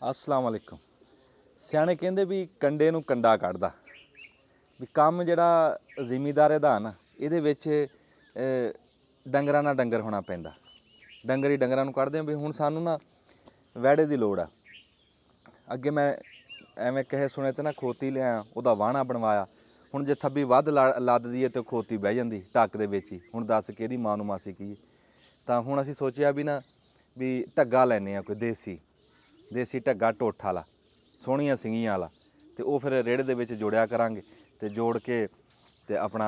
अस्सलाम वालेकुम। सियाणे कहते भी कंडे नूं कंडा कढ़दा भी काम जिहड़ा जिमीदारे दा ना इहदे विच डंगरां नाल डंगर होना पैंदा। डंगर ही डंगरां नूं कढ़दे भी हुण सानूं ना वैड़े दी लोड़ आ। अगे मैं एवें कहे सुने ते ना खोती लिया उहदा वाहना बनवाया। हुण जे थब्बी वध लददी है तो खोती बह जांदी ढक दे विच ही। हुण दस किहदी मां नूं मासी की तां हुण असीं सोचिया भी ना भी ढग्गा लैने आ कोई देसी ढग्गा टुੱਠ वाला सोहणियां सिंगियां वाला ते ओह फिर रेड़े दे विच जोड़िया करांगे ते जोड़ के ते अपना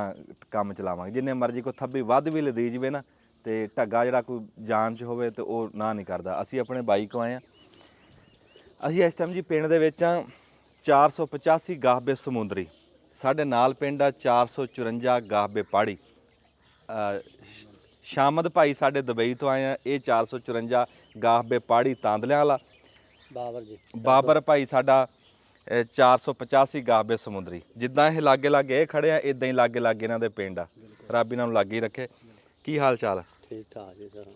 काम चलावांगे। जिन्ने मर्जी कोई थब्बी वध भी लदी जावे ना ते ढग्गा जिहड़ा कोई जान च होवे ते ओह ना नहीं करदा। असीं अपने बाई को आए असीं इस टाइम जी पिंड दे विच 485 गाहबे समुंदरी साडे नाल पिंड आ 454 गाहबे पहाड़ी। शामद भाई साडे दुबई तो आए हैं ये 454 गाहबे पहाड़ी तांदलियां वाला। बाबर भाई साडा 485 गाहबे समुंदरी। जिद्दां ये लागे लागे खड़े आ इदां ही लागे लागे इन्हां दे पिंड आ। रब इन्हां नूं लागे ही रखे। की हाल चाल? ठीक ठाक जी सर।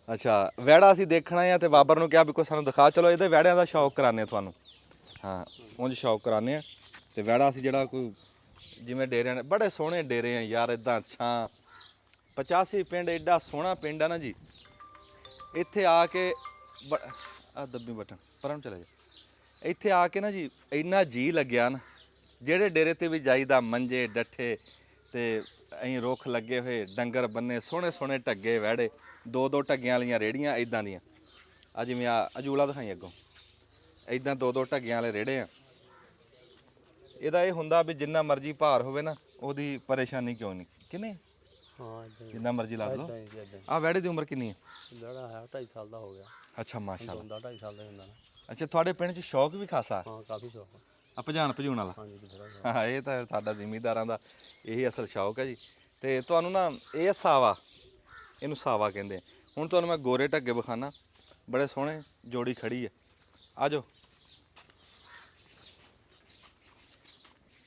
अच्छा वैड़ा असीं देखना है तो बाबर नूं कहा भी कोई सानूं दिखा। चलो इहदे वैड़िਆਂ ਦਾ शौक कराने तुहानूं। हाँ उंज शौक कराने ते वैड़ा असीं जिहड़ा कोई जिवें डेरिਆਂ ने बड़े सोहणे डेरे हैं यार इदां छां 85 पिंड एडा सोहना पिंड है ना जी। इत्थे आके दब्बी बटन परम चले जा। इत्थे आके ना जी इन्ना जी लग्या ना ਜਿਹੜੇ डेरे ते भी जाईदा मंजे डट्ठे ते अं रुख लगे हुए डंगर बन्ने सोहने सोहने ढग्गे वैड़े दो दो ढग्गियां वालियां रेहड़ियां इदां दियां आ जिवें अजूला दिखाई अगों इदां दो दो ढग्गियां वाले रेहड़े आ। ਇਹਦਾ ਇਹ ਹੁੰਦਾ ਵੀ ਜਿੰਨਾ ਮਰਜ਼ੀ ਭਾਰ ਹੋਵੇ ਨਾ ਉਹਦੀ ਪਰੇਸ਼ਾਨੀ ਕਿਉਂ ਨਹੀਂ ਕਿ ਨਹੀਂ। हाँ ਜਿੰਨਾ ਮਰਜ਼ੀ ਲਾ ਲਓ। इदां ਆ ਵੈੜੇ ਦੀ ਉਮਰ ਕਿੰਨੀ ਹੈ? लड़ा है 2.5 साल का हो गया। ਅੱਛਾ ਮਾਸ਼ਾਅੱਲਾ। बंदा 2.5 साल का हुंदा ना। ਅੱਛਾ ਤੁਹਾਡੇ ਪਿੰਡ 'ਚ ਸ਼ੌਕ ਵੀ ਖਾਸਾ हाँ काफ़ी शौक है। ਆ ਭਜਾਣ ਭਜੂਣ ਵਾਲਾ। हाँ जी बड़ा शौक। ਹਾਂ ਇਹ ਤਾਂ ਸਾਡਾ ਜ਼ਿਮੀਂਦਾਰਾਂ ਦਾ ਇਹੀ ਅਸਲ ਸ਼ੌਕ ਹੈ ਜੀ। ਤੇ ਤੁਹਾਨੂੰ ਨਾ ਇਹ ਸਾਵਾ ਇਹਨੂੰ ਸਾਵਾ ਕਹਿੰਦੇ। ਹੁਣ ਤੁਹਾਨੂੰ ਮੈਂ ਗੋਰੇ ਢੱਗੇ ਵਿਖਾਣਾ ਬੜੇ ਸੋਹਣੇ ਜੋੜੀ ਖੜੀ ਹੈ। ਆ ਜਾਓ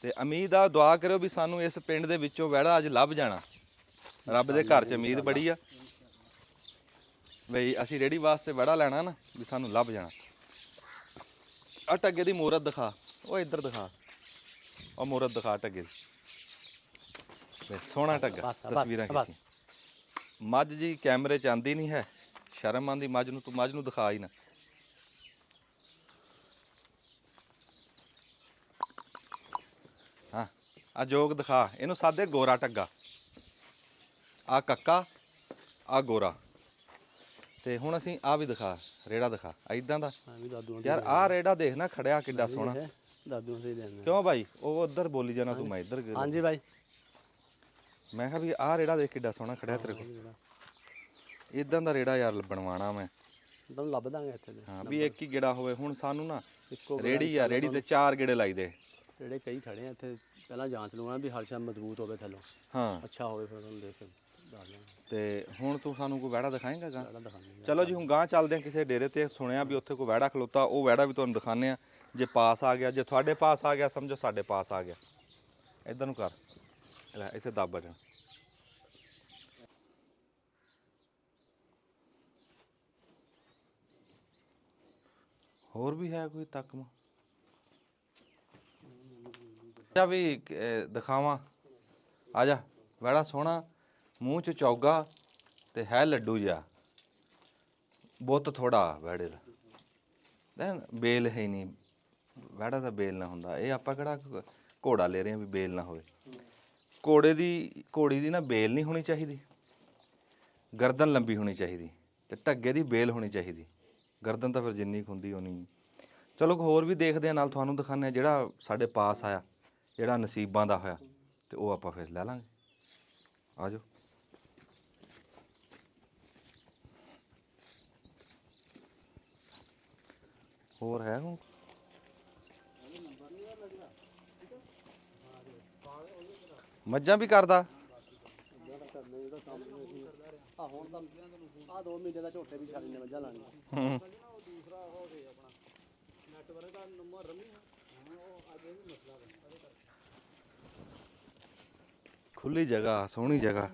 ਤੇ ਉਮੀਦ ਆ ਦੁਆ ਕਰਿਓ ਵੀ ਸਾਨੂੰ ਇਸ ਪਿੰਡ ਦੇ ਵਿੱਚੋਂ ਵੈੜਾ ਅੱਜ ਲੱਭ ਜਾਣਾ। ਰੱਬ ਦੇ ਘਰ 'ਚ ਉਮੀਦ ਬੜੀ ਆ ਬਈ ਅਸੀਂ ਰੇੜੀ ਵਾਸਤੇ ਵੈੜਾ ਲੈਣਾ ਨਾ ਵੀ ਸਾਨੂੰ ਲੱਭ ਜਾਣਾ। ਆ ਢੱਗੇ ਦੀ ਮੂਰਤ ਦਿਖਾ ਉਹ ਇੱਧਰ ਦਿਖਾ ਉਹ ਮੂਰਤ ਦਿਖਾ ਢੱਗੇ ਦੀ ਸੋਹਣਾ ਢੱਗਾ ਤਸਵੀਰਾਂ ਖਿੱਚੀ। ਮੱਝ ਜੀ ਕੈਮਰੇ 'ਚ ਆਂਦੀ ਨਹੀਂ ਹੈ ਸ਼ਰਮ ਆਂਦੀ ਮੱਝ ਨੂੰ। ਤੂੰ ਮੱਝ ਨੂੰ ਦਿਖਾ ਹੀ ਨਾ। ਹਾਂ ਆ ਜੋਗ ਦਿਖਾ ਇਹਨੂੰ ਸਾਦੇ ਗੋਰਾ ਢੱਗਾ ਆ ਕੱਕਾ ਆ ਗੋਰਾ। ਤੇ ਹੁਣ ਅਸੀਂ ਆ ਵੀ ਦਿਖਾ ਰੇੜਾ ਦਿਖਾ ਇਦਾਂ ਦਾ ਯਾਰ। ਆ ਰੇੜਾ ਦੇਖ ਨਾ ਖੜਿਆ ਕਿੱਡਾ ਸੋਹਣਾ। दादू से देना क्यों भाई वो उधर बोली जाना तू मैं इधर। हाँ जी भाई मैं कहा भी आ रेड़ा देख किड्डा सोहना खड़िया तेरे को। इदां दा रेड़ा यार बनवाना मैं तुम लभ दांगे इत्थे। हाँ भी एक ही गेड़ा होवे। हुण सानू ना रेड़ी आ रेड़ी ते 4 गेड़े लाईदे। रेड़े कई खड़े हैं इत्थे पहला जांच लवाना भी हर शाम मजबूत होवे थल्लों। हाँ अच्छा होवे फिर तुम देख ते हुण तू सानू कोई वैड़ा दिखाएगा गा? दिखाने। चलो जी हुण गांह चलदे किसी डेरे ते सुनिया भी उत्थे कोई वैड़ा खलोता वो वैड़ा भी तुहानू दिखाने आ। जे पास आ गया जे थोड़े पास आ गया समझो साढ़े पास आ गया। इधर नूं कर इत्थे दब जा। होर भी है कोई तकमा भी दिखावा। आ जा वैड़ा सोहना मूँह च चौगा ते है लड्डू जिहा बुत थोड़ा वैड़े दा बेल है नहीं। वैड़ा ਦਾ बेल ना ਹੁੰਦਾ। ਇਹ ਆਪਾਂ ਕਿਹੜਾ ਘੋੜਾ ਲੈ ਰਹੇ ਹਾਂ ਵੀ बेल ना ਹੋਵੇ। ਘੋੜੀ ਦੀ ਨਾ बेल नहीं होनी चाहिए। गर्दन लंबी होनी चाहिए ਤੇ ਢੱਗੇ ਦੀ बेल होनी चाहिए। गर्दन ਤਾਂ ਫਿਰ ਜਿੰਨੀ ਕੁ ਹੁੰਦੀ ਹੋਣੀ। ਚਲੋ ਹੋਰ ਵੀ ਦੇਖਦੇ ਆ ਨਾਲ ਤੁਹਾਨੂੰ ਦਿਖਾਉਂਦੇ ਆ ਜਿਹੜਾ ਸਾਡੇ ਪਾਸ ਆਇਆ ਜਿਹੜਾ ਨਸੀਬਾਂ ਦਾ ਹੋਇਆ ਤੇ ਉਹ ਆਪਾਂ ਫਿਰ ਲੈ ਲਾਂਗੇ। ਆ ਜਾਓ ਹੋਰ ਹੈ ਹੁਣ ਮੱਝਾਂ ਵੀ ਕਰਦਾ। ਆ 2 ਮਹੀਨੇ ਦਾ ਝੋਟੇ ਵੀ ਛੱਡ ਨੇ ਮੱਝਾਂ ਲਾਣੀਆਂ। ਦੂਸਰਾ ਹੋ ਗਿਆ ਆਪਣਾ ਨੈਟਵਰਕ ਦਾ ਨੰਬਰ ਰਮੀ ਉਹ ਅੱਜ ਵੀ ਮਸਲਾ ਹੈ। ਖੁੱਲੀ ਜਗ੍ਹਾ ਸੋਹਣੀ ਜਗ੍ਹਾ।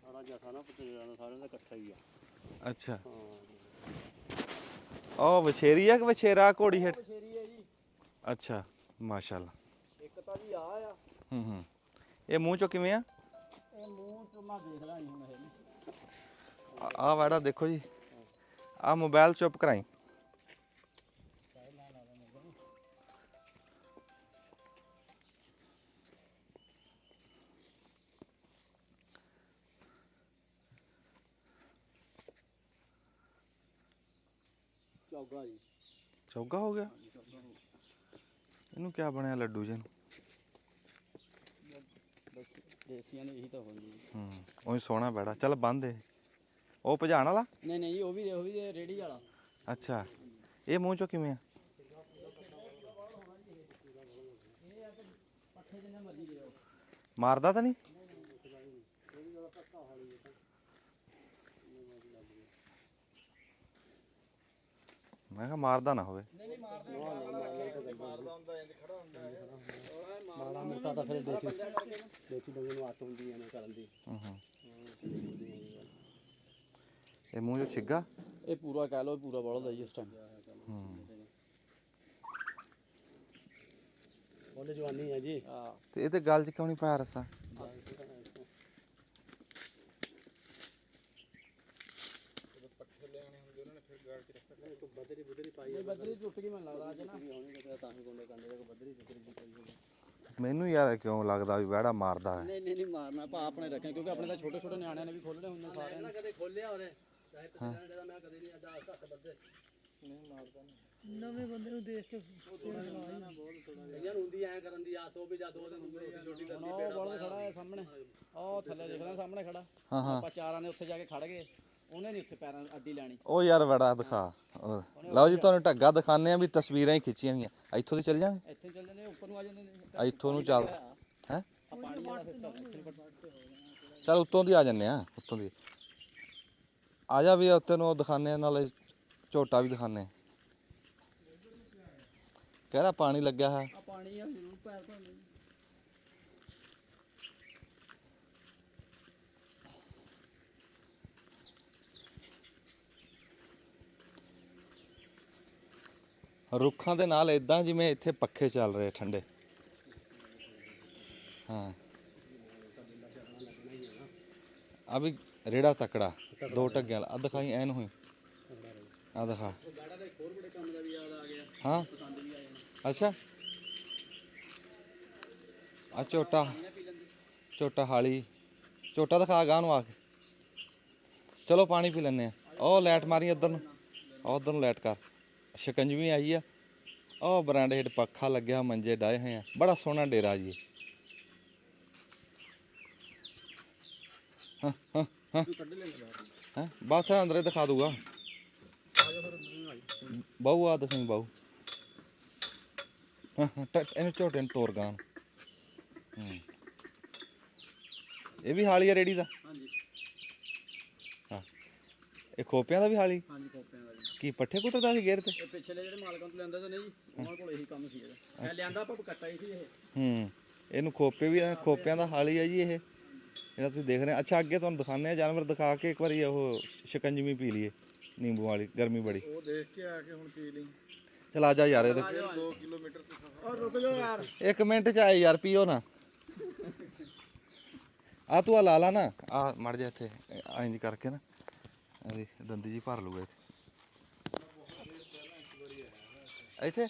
ਸਾਰਾ ਜਥਾ ਨਾ ਪਤੇੜਾ ਸਾਰਿਆਂ ਦਾ ਇਕੱਠਾ ਹੀ ਆ। ਅੱਛਾ ਹਾਂ ਉਹ ਵਛੇਰੀ ਆ ਕਿ ਵਛੇਰਾ ਘੋੜੀ ਹੇਠ? ਸ਼ੇਰੀ ਹੈ ਜੀ। ਅੱਛਾ ਮਾਸ਼ਾਅੱਲਾ। ਇੱਕ ਤਾਂ ਜੀ ਆ ਹੂੰ ਇਹ ਮੂੰਹ ਚੋਂ ਕਿਵੇਂ ਆ? ਇਹ ਮੂੰਹ ਤੋਂ ਮੈਂ ਦੇਖਦਾ ਨਹੀਂ ਹੁਣ ਇਹ ਆ ਵਾੜਾ ਦੇਖੋ ਜੀ, ਆ ਮੋਬਾਈਲ ਚੁੱਪ ਕਰਾਈ। ਚੌਗਾ ਜੀ। ਚੌਗਾ ਹੋ ਗਿਆ? ਇਹਨੂੰ ਕਿਆ ਬਣਿਆ ਲੱਡੂ ਜੀ ਨੂੰ? ਦੇਸੀਆਂ ਨੇ ਇਹੀ ਤਾਂ ਹੁੰਦੀ ਜੀ। ਉਹੀ ਸੋਹਣਾ ਬੈੜਾ। ਚੱਲ ਬੰਦ ਦੇ। ਉਹ ਭਜਾਣ ਵਾਲਾ? ਨਹੀਂ ਨਹੀਂ ਜੀ, ਉਹ ਵੀ ਰੇੜੀ ਵਾਲਾ। ਅੱਛਾ ਇਹ ਮੂੰਹ ਚੋਂ ਕਿਵੇਂ ਆ? ਪੱਠੇ ਜਿੰਨੇ ਮਰਜ਼ੀ ਦੇ ਦਿਓ। ਮਾਰਦਾ ਤਾਂ ਨਹੀਂ? ਮੈਂ ਕਿਹਾ ਮਾਰਦਾ ਨਾ ਹੋਵੇ। ਨਹੀਂ ਨਹੀਂ ਮਾਰਦਾ ਹੁੰਦਾ ਇੰਜ ਖੜਾ ਹੁੰਦਾ ਹੈ। ਮਾੜਾ ਮੋਟਾ ਤਾਂ ਫਿਰ ਦੇਸੀ ਡੰਗੇ ਨੂੰ ਆਦਤ ਹੁੰਦੀ ਹੈ ਨਾ ਕਰਨ ਦੀ। ਇਹ ਮੂੰਹ ਚੋਂ ਛਿੱਗਾ? ਇਹ ਪੂਰਾ ਕਹਿ ਲਓ, ਪੂਰਾ ਬੋਲਦਾ ਜੀ ਇਸ ਟਾਈਮ। ਉਹਨੇ ਜਵਾਨੀ ਹੈ ਜੀ। ਹਾਂ ਤੇ ਇਹ ਤੇ ਗੱਲ 'ਚ ਕਿਉਂ ਨਹੀਂ ਪਾਇਆ ਰੱਸਾ? ਬੱਦਰੀ ਟੁੱਟ ਗਈ ਮੈਨੂੰ ਲੱਗਦਾ ਅੱਜ ਨਾ। ਤਾਂ ਹੀ ਗੋਂਡੇ ਕੰਡੇ ਦੇ ਬੱਦਰੀ ਪਾਈ ਹੋਈ। ਮੈਨੂੰ ਯਾਰ ਕਿਉਂ ਲੱਗਦਾ ਵੀ ਵਿਹੜਾ ਮਾਰਦਾ ਹੈ? ਨਹੀਂ ਨਹੀਂ ਨਹੀਂ ਮਾਰਨਾ ਭਾ ਆਪਣੇ ਰੱਖਿਆ, ਕਿਉਂਕਿ ਆਪਣੇ ਤਾਂ ਛੋਟੇ ਛੋਟੇ ਨਿਆਣਿਆਂ ਨੇ ਵੀ ਖੋਲਣੇ ਹੁੰਦੇ ਸਾਰਿਆਂ ਨੇ। ਕਦੇ ਖੋਲਿਆ ਉਹਨੇ ਚਾਹੇ ਪਛਾਣ ਜਿਹੜਾ ਮੈਂ ਕਦੇ ਨਹੀਂ ਅੱਜ ਹੱਥ ਬੱਦੇ ਨਹੀਂ ਮਾਰਦਾ। ਨਵੇਂ ਬੰਦੇ ਨੂੰ ਦੇਖ ਕੇ ਕਈਆਂ ਨੂੰ ਹੁੰਦੀ ਐ ਕਰਨ ਦੀ ਆਦਤ, ਉਹ ਵੀ ਜਦ ਉਹਦੇ ਹੁੰਦੇ ਛੋਟੀ ਦੰਦੀ ਪੇੜਾ ਪਾਇਆ ਖੜਾ ਹੈ ਸਾਹਮਣੇ। ਉਹ ਥੱਲੇ ਦੇਖਦਾ ਸਾਹਮਣੇ ਖੜਾ। ਆਪਾਂ ਚਾਰਾਂ ਨੇ ਉੱਥੇ ਜਾ ਕੇ ਖੜ ਗਏ, ਉਹਨੇ ਨਹੀਂ ਉੱਥੇ ਪੈਰਾਂ ਅੱਡੀ ਲੈਣੀ। ਉਹ ਯਾਰ ਬੜਾ ਦਿਖਾ। ਲਓ ਜੀ ਤੁਹਾਨੂੰ ਢੱਗਾ ਦਿਖਾਉਂਦੇ ਆ ਵੀ ਤਸਵੀਰਾਂ ਹੀ ਖਿੱਚੀਆਂ ਹੋਈਆਂ। ਇੱਥੋਂ ਦੀ ਚੱਲ ਜਾਂਗੇ? ਇੱਥੇ ਚੱਲ ਜਾਂਦੇ, ਉੱਪਰ ਨੂੰ ਆ ਜਾਂਦੇ ਨੇ। ਇੱਥੋਂ ਨੂੰ ਚੱਲ ਹੈ? ਪਾਣੀ ਵਾਲਾ ਸਿਸਟਮ। ਚੱਲ ਉੱਤੋਂ ਦੀ ਆ ਜੰਨੇ ਆ। ਉੱਤੋਂ ਦੀ ਆ ਜਾ ਵੀ ਉੱਤੇ ਨੂੰ ਦਿਖਾਉਂਦੇ ਆ, ਨਾਲੇ ਝੋਟਾ ਵੀ ਦਿਖਾਉਂਦੇ ਆ। ਕਹਿ ਰਿਹਾ ਪਾਣੀ ਲੱਗਿਆ ਹੈ। ਆ ਪਾਣੀ ਆ ਪੈਰ ਧੋਣੇ। ਰੁੱਖਾਂ ਦੇ ਨਾਲ ਇਦਾਂ ਜਿਵੇਂ ਇੱਥੇ ਪੱਖੇ ਚੱਲ ਰਹੇ ਠੰਡੇ। ਹਾਂ ਆ ਵੀ ਰੇੜਾ ਤਕੜਾ ਦੋ ਢੱਗਿਆਂ ਵਾਲਾ। ਆ ਦਿਖਾਈ ਐਨ ਹੋਈ। ਆ ਦਿਖਾ। ਹਾਂ ਅੱਛਾ ਆ ਝੋਟਾ ਹਾਲੀ ਝੋਟਾ ਦਿਖਾ ਗਾਂ ਨੂੰ ਆ ਕੇ। ਚਲੋ ਪਾਣੀ ਪੀ ਲੈਂਦੇ ਆ। ਉਹ ਲਾਈਟ ਮਾਰੀ ਇੱਧਰ ਨੂੰ, ਉੱਧਰ ਨੂੰ ਲਾਈਟ ਕਰ। ਸ਼ਿਕੰਜਵੀ ਆਈ ਆ। ਉਹ ਬਰਾਂਡੇ ਹੇਠ ਪੱਖਾ ਲੱਗਿਆ, ਮੰਜੇ ਡਾਏ ਹੋਏ ਆ। ਬੜਾ ਸੋਹਣਾ ਡੇਰਾ ਜੀ। ਹਾਂ ਬਸ ਅੰਦਰੇ ਦਿਖਾ ਦੂਗਾ। ਬਾਹੂ ਆ ਦਿਖਾਈ ਬਾਹੂ। ਇਹਨੂੰ ਝੋਟੇ ਨੂੰ ਤੋਰ ਗਾਂ। ਇਹ ਵੀ ਹਾਲੀ ਆ ਰੇੜੀ ਦਾ? ਹਾਂਜੀ ਹਾਂ ਇਹ ਖੋਪਿਆਂ ਦਾ ਵੀ ਹਾਲੀ? ਹਾਂਜੀ ਕੋਪਿਆਂ ਦਾ ਜੀ। ਕੀ ਪੱਠੇ ਕੁੱਤਰਦਾ ਸੀ ਗੇਰ ਤੇ? ਇਹ ਪਿਛਲੇ ਜਿਹੜੇ ਮਾਲਕਾਂ ਤੋਂ ਲੈਂਦਾ ਤਾਂ ਨਹੀਂ ਜੀ, ਉਹਨਾਂ ਕੋਲ ਇਹੀ ਕੰਮ ਸੀ ਇਹਦਾ। ਮੈਂ ਲਿਆਂਦਾ ਆਪਾਂ ਕੱਟਾ ਹੀ ਸੀ ਇਹ। ਇਹਨੂੰ ਖੋਪੇ ਵੀ ਖੋਪਿਆਂ ਦਾ ਹਾਲੀ ਆ ਜੀ ਇਹ ਜਿਹੜਾ ਤੁਸੀਂ ਦੇਖ ਰਹੇ ਹੋ। ਅੱਛਾ ਅੱਗੇ ਤੁਹਾਨੂੰ ਦਿਖਾਉਂਦੇ ਆ ਜਾਨਵਰ ਦਿਖਾ ਕੇ ਇੱਕ ਵਾਰੀ ਉਹ ਸ਼ਿਕੰਜਵੀ ਪੀ ਲਈਏ ਨਿੰਬੂ ਵਾਲੀ। ਗਰਮੀ ਬੜੀ। ਉਹ ਦੇਖ ਕੇ ਆ ਕੇ ਹੁਣ ਪੀ ਲਈ। ਚਲ ਆ ਜਾ ਯਾਰ। ਇਹਦੇ 2 ਕਿਲੋਮੀਟਰ ਤੇ ਸਫ਼ਰ। ਔਰ ਰੁਕ ਜਾਓ ਯਾਰ। 1 ਮਿੰਟ ਚ ਆਏ ਯਾਰ, ਪੀਓ ਨਾ। ਆ ਤੂੰ ਆ ਲਾ ਲਾ ਨਾ ਆ ਮੜ ਜਾ ਇੱਥੇ ਇੰਜ ਕਰਕੇ ਨਾ। ਇਹਦੀ ਦੰਦੀ ਜੀ ਭਰ ਲੂਗਾ ਇੱਥੇ।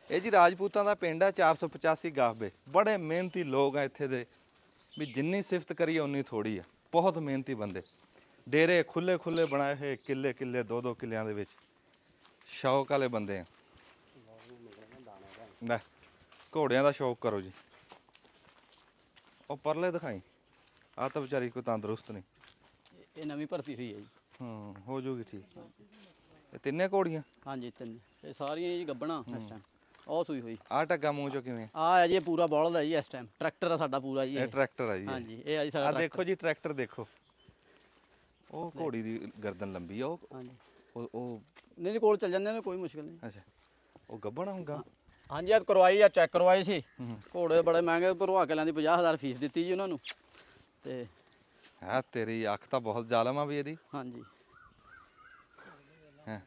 ਇਹ ਜੀ ਰਾਜਪੂਤਾਂ ਦਾ ਪਿੰਡ ਆ। 485 ਗਾਫਬੇ। ਬੜੇ ਮਿਹਨਤੀ ਲੋਕ ਆ ਇੱਥੇ ਦੇ, ਵੀ ਜਿੰਨੀ ਸਿਫਤ ਕਰੀਏ ਉਨੀ ਥੋੜੀ ਆ। ਬਹੁਤ ਮਿਹਨਤੀ ਬੰਦੇ। ਡੇਰੇ ਖੁੱਲੇ ਖੁੱਲੇ ਬਣਾਏ ਹੋਏ, ਕਿੱਲੇ ਕਿੱਲੇ 2-2 ਕਿੱਲਿਆਂ ਦੇ ਵਿੱਚ। ਸ਼ੌਕ ਵਾਲੇ ਬੰਦੇ ਆ। ਲੈ ਘੋੜਿਆਂ ਦਾ ਸ਼ੌਕ ਕਰੋ ਜੀ। ਉਹ ਪਰਲੇ ਦਿਖਾਈ। ਆ ਤਾਂ ਵਿਚਾਰੀ ਕੋਈ ਤੰਦਰੁਸਤ ਨਹੀਂ। ਇਹ ਨਵੀਂ ਭਰਤੀ ਹੋਈ ਹੈ ਜੀ। ਹੋ ਜੂਗੀ ਠੀਕ। ਇਹ ਤਿੰਨੇ ਘੋੜੀਆਂ? ਹਾਂਜੀ ਤਿੰਨ। ਇਹ ਸਾਰੀਆਂ ਜੀ ਗੱਬਣਾ ਇਸ ਟਾਈਮ। ਉਹ ਸੂਈ ਹੋਈ। ਆ ਢੱਗਾ ਮੂੰਹ ਚੋਂ ਕਿਵੇਂ? ਆ ਹੈ ਜੀ ਇਹ ਪੂਰਾ ਬੌਲਦ ਹੈ ਜੀ ਇਸ ਟਾਈਮ। ਟਰੈਕਟਰ ਆ ਸਾਡਾ ਪੂਰਾ ਜੀ। ਇਹ ਟਰੈਕਟਰ ਆ ਜੀ? ਹਾਂਜੀ ਇਹ ਆ ਜੀ ਸਾਡਾ। ਆ ਦੇਖੋ ਜੀ ਟਰੈਕਟਰ ਦੇਖੋ। ਉਹ ਘੋੜੀ ਦੀ ਗਰਦਨ ਲੰਬੀ ਆ। ਉਹ ਹਾਂਜੀ ਉਹ ਨਹੀਂ ਕੋਲ ਚੱਲ ਜਾਂਦੇ ਨੇ, ਕੋਈ ਮੁਸ਼ਕਿਲ ਨਹੀਂ। ਅੱਛਾ ਉਹ ਗੱਬਣਾ ਹੋਊਗਾ? ਹਾਂਜੀ ਆ ਕਰਵਾਈ ਆ, ਚੈੱਕ ਕਰਵਾਈ ਸੀ। ਘੋੜੇ ਬੜੇ ਮਹਿੰਗੇ ਭਰਵਾ ਕੇ ਲੈਂਦੀ। 50,000 ਫੀਸ ਦਿੱਤੀ ਜੀ ਉਹਨਾਂ ਨੂੰ। ਤੇ ਹੈ ਤੇਰੀ ਅੱਖ ਤਾਂ ਬਹੁਤ ਜ਼ਾਲਮ ਆ ਵੀ ਇਹਦੀ। ਹਾਂਜੀ ਹੈ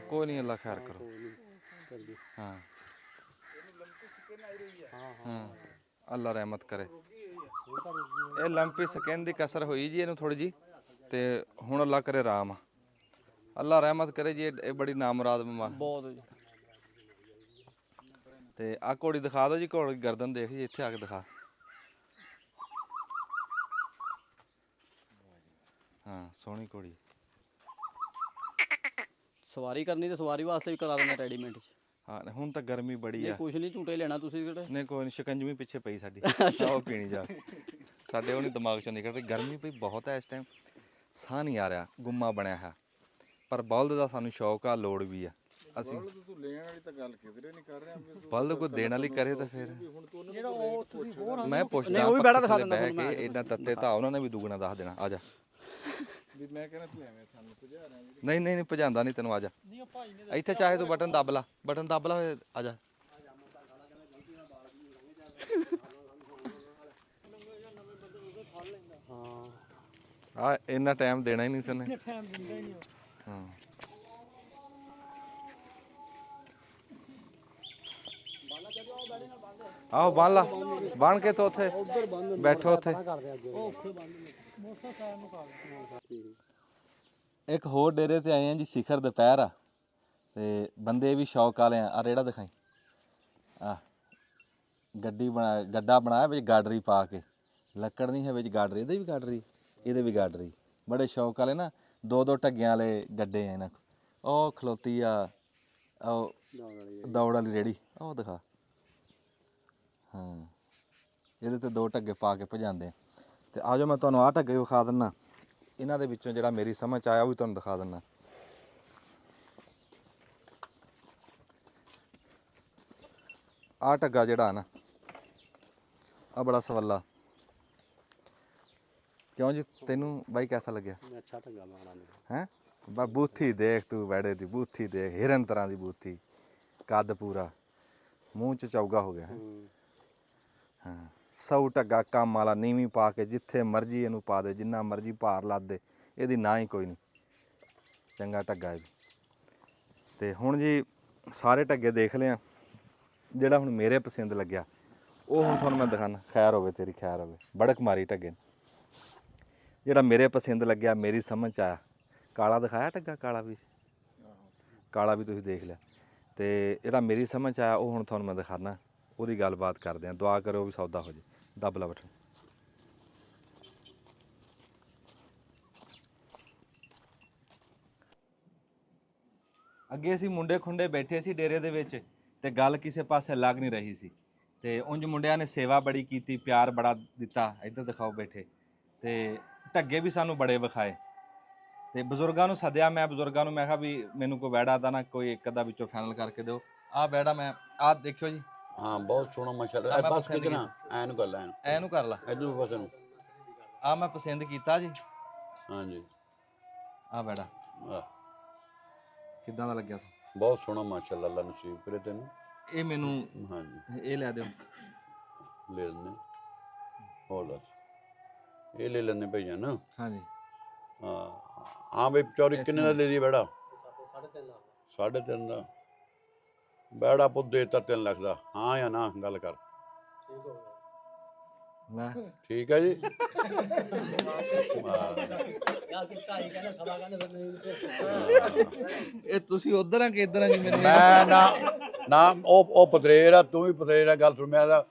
ਕੋਈ ਨਹੀਂ, ਅੱਲਾ ਖੈਰ ਕਰੋ। ਹਾਂ ਹਾਂ, ਅੱਲਾ ਰਹਿਮਤ ਕਰੇ। ਇਹ ਲੰਪੀ ਸਕਿਨ ਦੀ ਕਸਰ ਹੋਈ ਜੀ ਇਹਨੂੰ ਥੋੜੀ ਜੀ, ਤੇ ਹੁਣ ਅੱਲਾ ਕਰੇ ਆਰਾਮ, ਅੱਲਾ ਰਹਿਮਤ ਕਰੇ ਜੀ। ਇਹ ਬੜੀ ਨਾਮੁਰਾਦ ਬਿਮਾਰ ਬਹੁਤ ਜੀ। ਤੇ ਆ ਘੋੜੀ ਦਿਖਾ ਦਿਓ ਜੀ, ਘੋੜੀ ਦੀ ਗਰਦਨ ਦੇਖ ਜੀ, ਇੱਥੇ ਆ ਕੇ ਦਿਖਾ। ਹਾਂ ਸੋਹਣੀ ਘੋੜੀ। ਸਵਾਰੀ ਕਰਨੀ ਤੇ ਸਵਾਰੀ ਵਾਸਤੇ ਵੀ ਕਰਾ ਦਿੰਦੇ ਰੈਡੀਮੇਡ ਚ। ਹਾਂ ਹੁਣ ਤਾਂ ਗਰਮੀ ਬੜੀ ਨਹੀਂ ਆ। ਕੁਛ ਨਹੀਂ, ਝੂਟੇ ਲੈਣਾ ਤੁਸੀਂ ਕਿਹੜੇ। ਨਹੀਂ ਕੋਈ ਨਹੀਂ, ਸ਼ਿਕੰਜਵੀ ਪਿੱਛੇ ਪਈ ਸਾਡੀ, ਆਓ ਪੀਣੀ ਜਾ। ਸਾਡੇ ਉਹ ਨਹੀਂ ਦਿਮਾਗ ਚੋਂ ਨਿਕਲ ਰਹੀ, ਗਰਮੀ ਪਈ ਬਹੁਤ ਹੈ ਇਸ ਟਾਈਮ, ਸਾਹ ਨਹੀਂ ਆ ਰਿਹਾ, ਗੁੰਮਾ ਬਣਿਆ ਹੈ। ਪਰ ਬਲਦ ਦਾ ਸਾਨੂੰ ਸ਼ੌਕ ਆ, ਲੋੜ ਵੀ ਆ। ਅਸੀਂ ਬਲਦ ਕੋਈ ਦੇਣ ਵਾਲੀ ਕਰੇ ਤਾਂ ਫਿਰ ਮੈਂ ਪੁੱਛਦਾ, ਉਹ ਵੀ ਬੈਠਾ ਦਿਖਾ ਦਿੰਦਾ ਬਹਿ ਕੇ ਇਹਨਾਂ ਤੱਤੇ ਤਾਂ ਉਹਨਾਂ ਨੇ ਵੀ ਦੁੱਗਣਾ ਦੱਸ ਦੇਣਾ। ਆ ਜਾ ਮੈਂ ਕਹਿੰਦਾ ਤੂੰ ਐਵੇਂ ਸਾਨੂੰ ਭਜਾ ਰਿਹਾ। ਨਹੀਂ ਨਹੀਂ ਨਹੀਂ, ਭਜਾਂਦਾ ਨਹੀਂ ਤੈਨੂੰ, ਆ ਜਾ ਇੱਥੇ, ਚਾਹੇ ਤੂੰ ਬਟਨ ਦੱਬ ਲਾ, ਬਟਨ ਦੱਬ ਲਾ, ਆ ਜਾ। ਆ ਇੰਨਾ ਟਾਈਮ ਦੇਣਾ ਹੀ ਨਹੀਂ ਤੈਨੇ। ਹਾਂ ਆਓ ਬੰਨ ਲਾ, ਬੰਨ ਕੇ ਤੋਂ ਉੱਥੇ ਬੈਠੋ ਉੱਥੇ। ਇੱਕ ਹੋਰ ਡੇਰੇ ਤੇ ਆਏ ਆ ਜੀ, ਸਿਖਰ ਦੁਪਹਿਰ ਆ, ਤੇ ਬੰਦੇ ਵੀ ਸ਼ੌਕ ਵਾਲੇ ਆ। ਰੇੜਾ ਦਿਖਾਈ, ਆ ਗੱਡੀ ਬਣਾ, ਗੱਡਾ ਬਣਾਇਆ ਵਿੱਚ ਗਾਡਰੀ ਪਾ ਕੇ, ਲੱਕੜ ਨਹੀਂ ਹੈ ਵਿੱਚ ਗਾਡਰੀ, ਇਹਦੇ ਵੀ ਗਾਡਰੀ, ਇਹਦੇ ਵੀ ਗਾਡਰੀ। ਬੜੇ ਸ਼ੌਕ ਵਾਲੇ ਨਾ, ਦੋ ਦੋ ਢੱਗਿਆਂ ਵਾਲੇ ਗੱਡੇ ਆ ਇਹਨਾਂ ਕੋਲ। ਉਹ ਖਲੋਤੀ ਆ ਉਹ ਦੌੜ ਵਾਲੀ ਰੇੜੀ, ਉਹ ਦਿਖਾ। ਹਾਂ ਇਹਦੇ ਤੇ ਦੋ ਢੱਗੇ ਪਾ ਕੇ ਭਜਾਉਂਦੇ ਆ। ਤੇ ਆ ਜਾਓ ਮੈਂ ਤੁਹਾਨੂੰ ਆਹ ਢੱਗੇ ਵਿਖਾ ਦਿੰਦਾ, ਇਹਨਾਂ ਦੇ ਵਿੱਚੋਂ ਜਿਹੜਾ ਮੇਰੀ ਸਮਝ 'ਚ ਆਇਆ ਉਹ ਵੀ ਤੁਹਾਨੂੰ ਦਿਖਾ ਦਿੰਦਾ। ਆਹ ਢੱਗਾ ਜਿਹੜਾ ਨਾ, ਆ ਬੜਾ ਸਵੱਲਾ। ਕਿਉਂ ਜੀ, ਤੈਨੂੰ ਬਾਈ ਕੈਸਾ ਲੱਗਿਆ? ਅੱਛਾ ਢੰਗਾ ਮਾਣਾ ਨਹੀਂ ਹੈ ਬਾ ਬੂਥੀ ਦੇਖ ਤੂੰ, ਬੈੜੇ ਦੀ ਬੂਥੀ ਦੇਖ, ਹਿਰਨ ਤਰ੍ਹਾਂ ਦੀ ਬੂਥੀ, ਕੱਦ ਪੂਰਾ, ਮੂੰਹ 'ਚ ਚੌਗਾ ਹੋ ਗਿਆ। ਹਾਂ ਸੌ ਢੱਗਾ ਕੰਮ ਵਾਲਾ, ਨੀਵੀਂ ਪਾ ਕੇ ਜਿੱਥੇ ਮਰਜ਼ੀ ਇਹਨੂੰ ਪਾ ਦੇ, ਜਿੰਨਾ ਮਰਜ਼ੀ ਭਾਰ ਲੱਦ ਦੇ, ਇਹਦੀ ਨਾ ਹੀ ਕੋਈ ਨਹੀਂ। ਚੰਗਾ ਢੱਗਾ ਇਹ ਵੀ। ਤੇ ਹੁਣ ਜੀ ਸਾਰੇ ਢੱਗੇ ਦੇਖ ਲਿਆ, ਜਿਹੜਾ ਹੁਣ ਮੇਰੇ ਪਸੰਦ ਲੱਗਿਆ ਉਹ ਹੁਣ ਤੁਹਾਨੂੰ ਮੈਂ ਦਿਖਾਣਾ। ਖੈਰ ਹੋਵੇ ਤੇਰੀ, ਖੈਰ ਹੋਵੇ। ਬੜਕ ਮਾਰੀ ਢੱਗੇ ਨੂੰ, ਜਿਹੜਾ ਮੇਰੇ ਪਸੰਦ ਲੱਗਿਆ, ਮੇਰੀ ਸਮਝ 'ਚ ਆਇਆ। ਕਾਲਾ ਦਿਖਾਇਆ ਢੱਗਾ, ਕਾਲਾ ਵੀ, ਕਾਲਾ ਵੀ ਤੁਸੀਂ ਦੇਖ ਲਿਆ। ਤੇ ਜਿਹੜਾ ਮੇਰੀ ਸਮਝ 'ਚ ਆਇਆ ਉਹ ਹੁਣ ਤੁਹਾਨੂੰ ਮੈਂ ਦਿਖਾਣਾ, ਉਹਦੀ ਗੱਲਬਾਤ ਕਰਦੇ ਹਾਂ। ਦੁਆ ਕਰੋ ਵੀ ਸੌਦਾ ਹੋ ਜੇ। ਦੱਬ ਲਾ ਬਟਨ। ਅੱਗੇ ਅਸੀਂ ਮੁੰਡੇ ਖੁੰਡੇ ਬੈਠੇ ਸੀ ਡੇਰੇ ਦੇ ਵਿੱਚ, ਤੇ ਗੱਲ ਕਿਸੇ ਪਾਸੇ ਲੱਗ ਨਹੀਂ ਰਹੀ ਸੀ। ਤੇ ਉਂਝ ਮੁੰਡਿਆਂ ਨੇ ਸੇਵਾ ਬੜੀ ਕੀਤੀ, ਪਿਆਰ ਬੜਾ ਦਿੱਤਾ। ਇੱਧਰ ਦਿਖਾਓ ਬੈਠੇ। ਤੇ ਢੱਗੇ ਵੀ ਸਾਨੂੰ ਬੜੇ ਵਿਖਾਏ। ਤੇ ਬਜ਼ੁਰਗਾਂ ਨੂੰ ਸੱਦਿਆ ਮੈਂ, ਬਜ਼ੁਰਗਾਂ ਨੂੰ ਮੈਂ ਕਿਹਾ ਵੀ ਮੈਨੂੰ ਕੋਈ ਬੈੜਾ ਦਾ ਨਾ ਕੋਈ ਇੱਕ ਅੱਧਾ ਵਿੱਚੋਂ ਫਾਈਨਲ ਕਰਕੇ ਦਿਓ। ਆਹ ਬੈੜਾ ਮੈਂ, ਆਹ ਦੇਖਿਓ ਜੀ। ਹਾਂ ਬਹੁਤ ਸੋਹਣਾ ਮਾਸ਼ਾਅੱਲਾ। ਇਹ ਬਸ ਕਿਤਨਾ ਐਨ ਕਰ ਲੈ, ਐਨੂੰ ਕਰ ਲਾ, ਇਧਰ ਪਾਸੇ ਨੂੰ। ਆਹ ਮੈਂ ਪਸੰਦ ਕੀਤਾ ਜੀ। ਹਾਂਜੀ ਆਹ ਬੈੜਾ ਆਹ ਕਿੱਦਾਂ ਦਾ ਲੱਗਿਆ ਤੁਹਾਨੂੰ? ਬਹੁਤ ਸੋਹਣਾ ਮਾਸ਼ਾਅੱਲਾ, ਅੱਲਾ ਨਸੀਬ ਕਰੇ ਤੈਨੂੰ। ਇਹ ਮੈਨੂੰ ਹਾਂਜੀ ਇਹ ਲੈ ਦਿਓ। ਲੈ ਲੈਣੇ, ਹੋਰ ਦੱਸ। ਇਹ ਲੈ ਲੈਣੇ ਭਈਆ ਨਾ। ਹਾਂਜੀ ਹਾਂ ਹਾਂ ਬਈ ਚੌਰੀ ਕਿੰਨੇ ਦਾ ਦੇ ਦੀ ਬੈੜਾ? 3.5 ਲੱਖ। 3.5 ਦਾ ਬੈੜਾ ਪੁੱਤ ਦੇ ਦਿੱਤਾ 3 ਲੱਖ ਦਾ। ਹਾਂ ਜਾਂ ਨਾ ਗੱਲ ਕਰ। ਠੀਕ ਹੋ ਗਿਆ ਲੈ ਠੀਕ ਹੈ ਜੀ। ਯਾਰ ਕਿ ਢਾਈ ਕਹਿੰਦਾ ਸਵਾ ਕਹਿੰਦਾ ਫਿਰ ਇਹ ਤੁਸੀਂ ਉਧਰ ਆ ਕਿ ਇੱਧਰ ਆ ਜੀ? ਮੇਰੇ ਮੈਂ ਨਾ ਉਹ ਪਤਰੇਰ ਆ, ਤੂੰ ਵੀ ਪਤਰੇਰ ਆ। ਗੱਲ ਸੁਣ, ਮੈਂ ਤਾਂ